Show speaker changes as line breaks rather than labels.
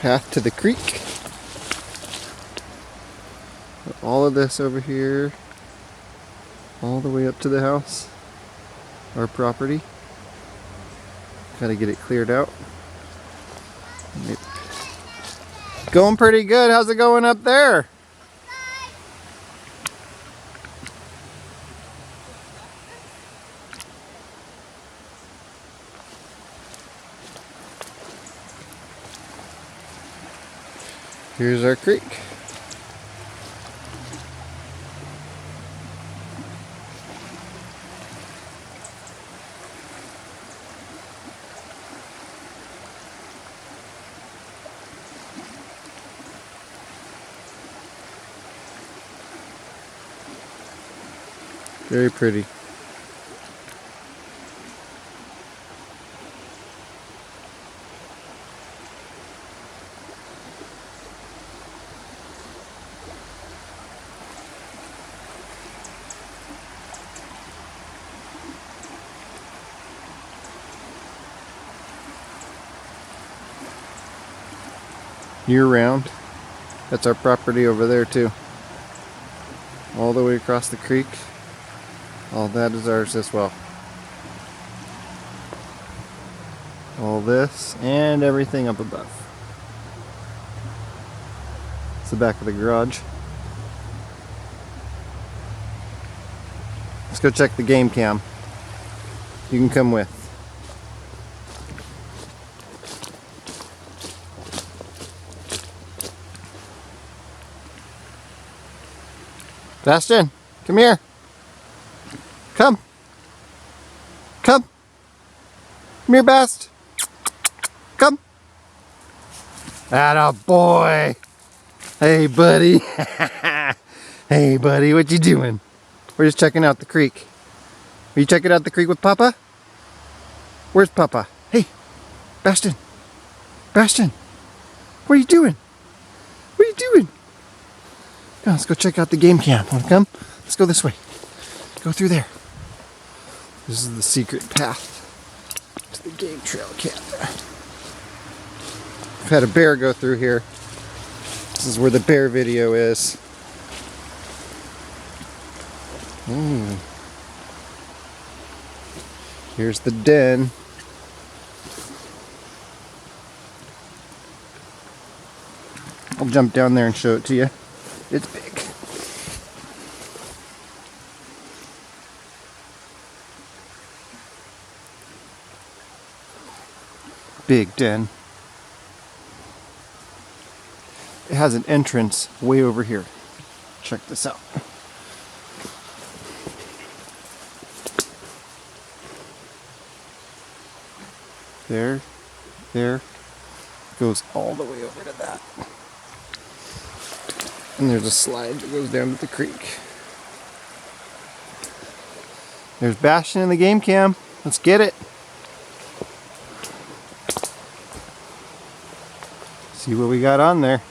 path to the creek. All of this over here, all the way up to the house, our property. Gotta get it cleared out. Yep. Going pretty good. How's it going up there? Here's our creek. Very pretty. Year round. That's our property over there too. All the way across the creek. All that is ours as well. All this and everything up above. It's the back of the garage. Let's go check the game cam. You can come with. Bastian, come here. Come. Come. Come here, Bast. Come. Atta boy. Hey, buddy. Hey, buddy, what you doing? We're just checking out the creek. Are you checking out the creek with Papa? Where's Papa? Hey, Bastian. Bastian. What are you doing? What are you doing? Come on, let's go check out the game camp. Want to come? Let's go this way. Go through there. This is the secret path to the game trail camp. We've had a bear go through here. This is where the bear video is. Here's the den. I'll jump down there and show it to you. It's big. Big den. It has an entrance way over here. Check this out. There, goes all the way over to that. And there's a slide that goes down to the creek. There's Bastian in the game cam. Let's get it. See what we got on there.